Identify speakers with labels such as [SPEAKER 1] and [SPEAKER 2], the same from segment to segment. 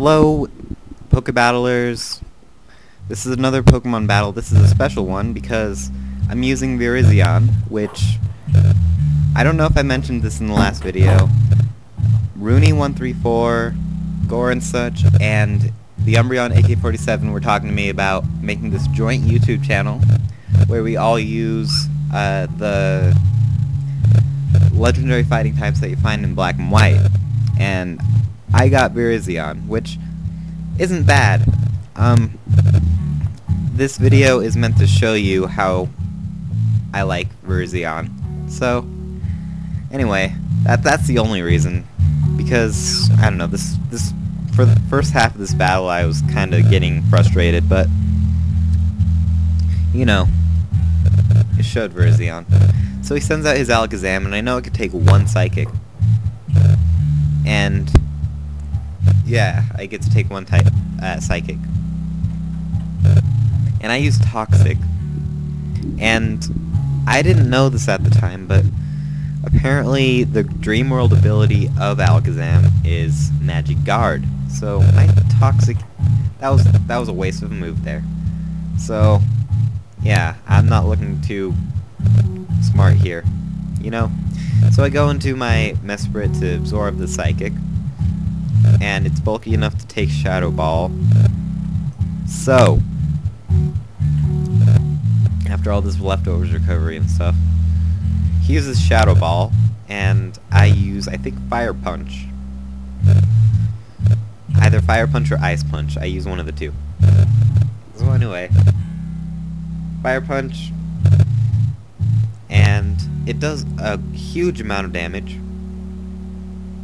[SPEAKER 1] Hello, Pokebattlers. This is another Pokemon battle. This is a special one because I'm using VIRIZION, which I don't know if I mentioned this in the last video. Rooney134, Gore and such, and the Umbreon AK-47 were talking to me about making this joint YouTube channel where we all use the legendary fighting types that you find in Black and White. And I got VIRIZION, which isn't bad. This video is meant to show you how I like VIRIZION. So, anyway, that's the only reason. Because, I don't know, this for the first half of this battle I was kind of getting frustrated, but, you know, it showed VIRIZION. So he sends out his Alakazam, and I know it could take one Psychic. And yeah, I get to take one type Psychic. And I use Toxic. And I didn't know this at the time, but apparently the Dream World ability of Alakazam is Magic Guard. So my Toxic, that was a waste of a move there. So yeah, I'm not looking too smart here, you know? So I go into my Mesprit to absorb the Psychic, and it's bulky enough to take Shadow Ball. So, after all this leftovers recovery and stuff, he uses Shadow Ball, and I use, I think, Fire Punch. Either Fire Punch or Ice Punch. I use one of the two. So anyway, Fire Punch, and it does a huge amount of damage,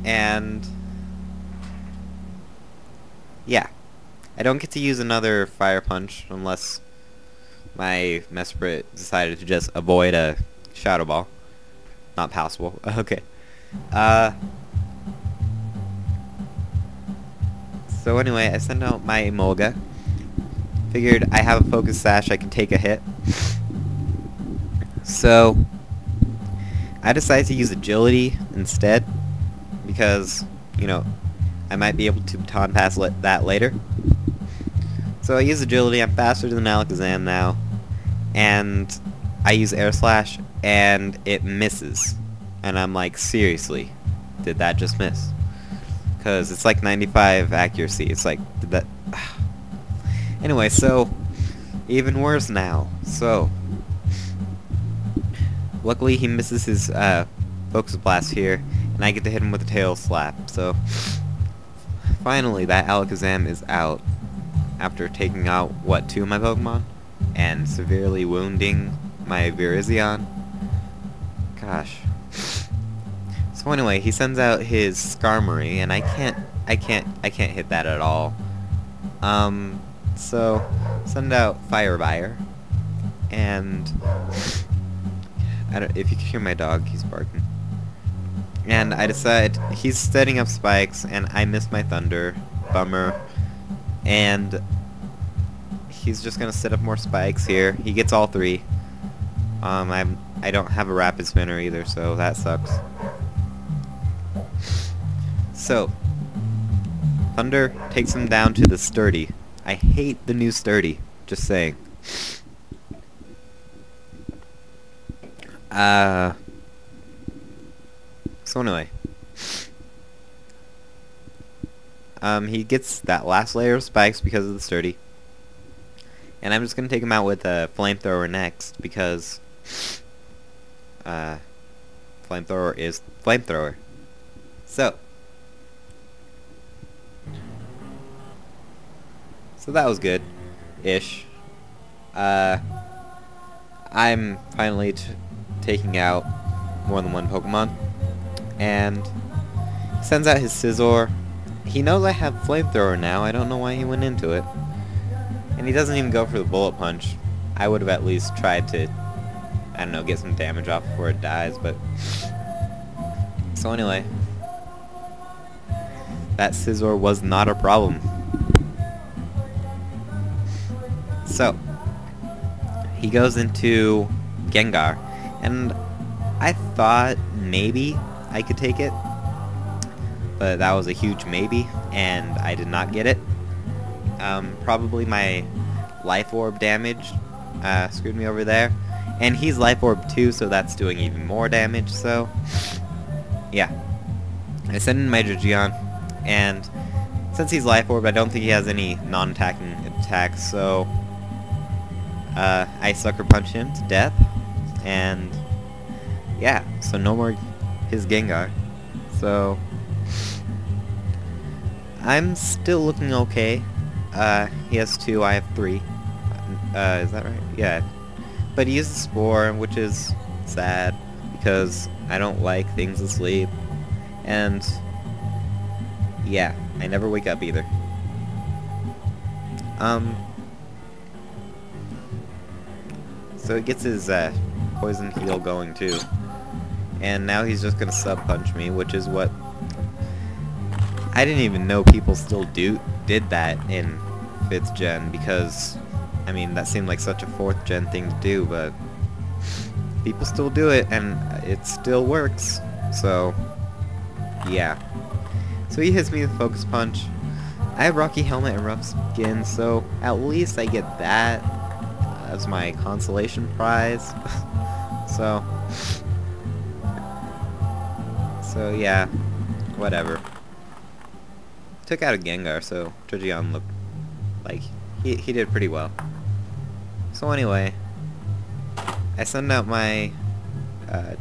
[SPEAKER 1] and yeah, I don't get to use another Fire Punch unless my Mesprit decided to just avoid a Shadow Ball. Not possible. Okay. So anyway, I send out my Emolga. Figured I have a Focus Sash, I can take a hit. So I decided to use Agility instead because, you know, I might be able to baton pass that later. So I use Agility, I'm faster than Alakazam now, and I use Air Slash, and it misses. And I'm like, seriously, did that just miss? Because it's like 95 accuracy, it's like, did that... Anyway, so, even worse now. So, luckily he misses his Focus Blast here, and I get to hit him with a Tail Slap. So, finally that Alakazam is out after taking out, what, 2 of my Pokemon? And severely wounding my VIRIZION. Gosh. So anyway, he sends out his Skarmory, and I can't hit that at all. So, send out Fire, and if you can hear my dog, he's barking. And I decide he's setting up spikes, and I miss my Thunder, bummer. And he's just gonna set up more spikes here. He gets all 3. I don't have a Rapid Spinner either, so that sucks. So, Thunder takes him down to the Sturdy. I hate the new Sturdy, just saying. So anyway. He gets that last layer of spikes because of the Sturdy. And I'm just gonna take him out with a Flamethrower next because Flamethrower is Flamethrower. So that was good-ish. I'm finally taking out more than one Pokemon. And he sends out his Scizor. He knows I have Flamethrower now. I don't know why he went into it. And he doesn't even go for the Bullet Punch. I would have at least tried to, I don't know, get some damage off before it dies, but... So anyway. That Scizor was not a problem. So, he goes into Gengar, and I thought maybe I could take it, but that was a huge maybe, and I did not get it. Probably my life orb damage screwed me over there, and he's life orb too, so that's doing even more damage. So yeah, I send in my Viririzion, and since he's life orb, I don't think he has any non-attacking attacks, so I sucker punch him to death, and yeah, so no more his Gengar. So I'm still looking okay. He has 2, I have 3. Is that right? Yeah. But he uses Spore, which is sad, because I don't like things asleep. And yeah, I never wake up either. So he gets his poison heal going too. And now he's just gonna sub punch me, which is what I didn't even know people still did that in 5th gen, because I mean that seemed like such a 4th gen thing to do, but people still do it and it still works. So yeah. So he hits me with Focus Punch. I have Rocky Helmet and Rough Skin, so at least I get that as my consolation prize. So yeah, whatever. Took out a Gengar, so Viririzion looked like he did pretty well. So anyway, I send out my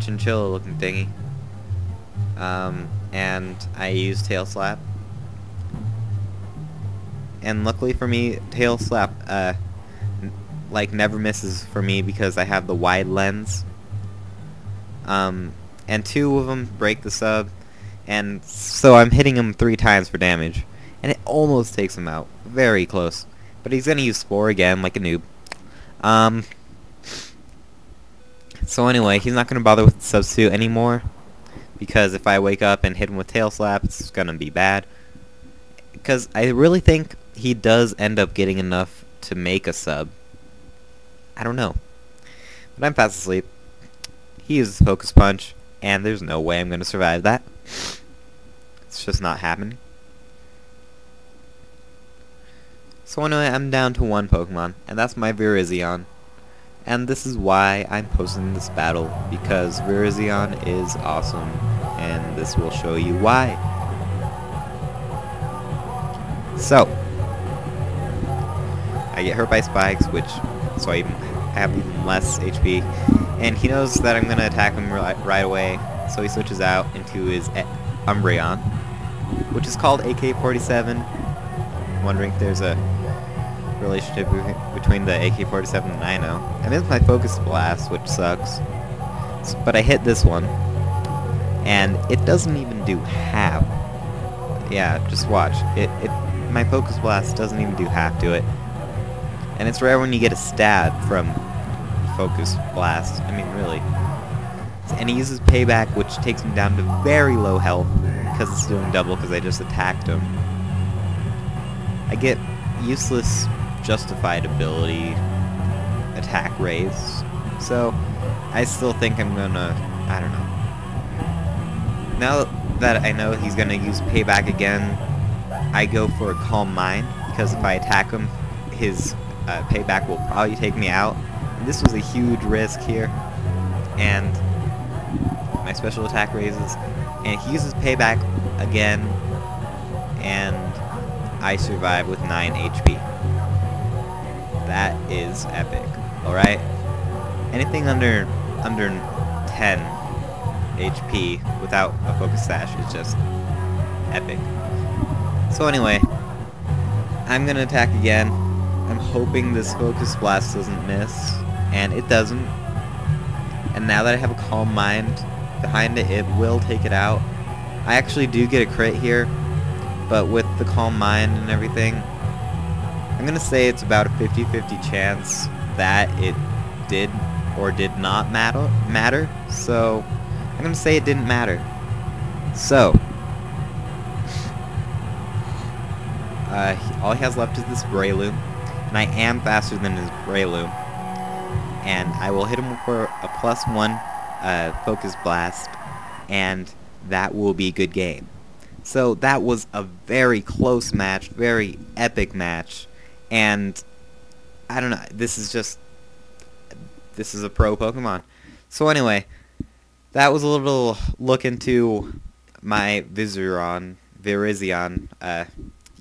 [SPEAKER 1] chinchilla looking thingy, and I use Tail Slap. And luckily for me, Tail Slap like never misses for me because I have the wide lens. And 2 of them break the sub, and so I'm hitting him 3 times for damage, and it almost takes him out. Very close. But he's gonna use Spore again, like a noob. So anyway, he's not gonna bother with the substitute anymore, because if I wake up and hit him with Tail Slap, it's gonna be bad. Because I really think he does end up getting enough to make a sub. I don't know. But I'm fast asleep. He uses Focus Punch, and there's no way I'm gonna survive that. It's just not happening. So anyway, I'm down to 1 Pokemon, and that's my Virizion. And this is why I'm posting this battle, because Virizion is awesome, and this will show you why. So, I get hurt by spikes, so I have even less HP, and he knows that I'm going to attack him right away, so he switches out into his Umbreon, which is called AK-47. I'm wondering if there's a relationship between the AK-47 and I know. And this is my Focus Blast, which sucks. But I hit this one, and it doesn't even do half. Yeah, just watch. My Focus Blast doesn't even do half to it. And it's rare when you get a stab from Focus Blast. I mean, really. And he uses Payback, which takes him down to very low health, because it's doing double because I just attacked him. I get useless Justified ability attack raise, so I still think I'm gonna, I don't know. Now that I know he's gonna use Payback again, I go for a Calm Mind, because if I attack him, his Payback will probably take me out. And this was a huge risk here, and my special attack raises, and he uses Payback again, and I survive with 9 HP. That is epic. Alright? Anything under 10 HP without a Focus Sash is just epic. So anyway, I'm gonna attack again. I'm hoping this Focus Blast doesn't miss, and it doesn't. And now that I have a Calm Mind behind it, it will take it out. I actually do get a crit here, but with the Calm Mind and everything, I'm gonna say it's about a 50-50 chance that it did or did not matter. So I'm gonna say it didn't matter. So all he has left is this Breloom, and I am faster than his Breloom, and I will hit him for a +1 Focus Blast, and that will be good game. So that was a very close match, very epic match, and I don't know, this is a pro Pokemon. So anyway, that was a little look into my VIRIZION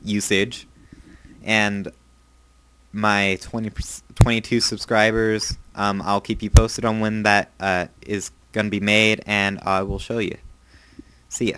[SPEAKER 1] usage, and my 22 subscribers. I'll keep you posted on when that is going to be made, and I will show you. See ya.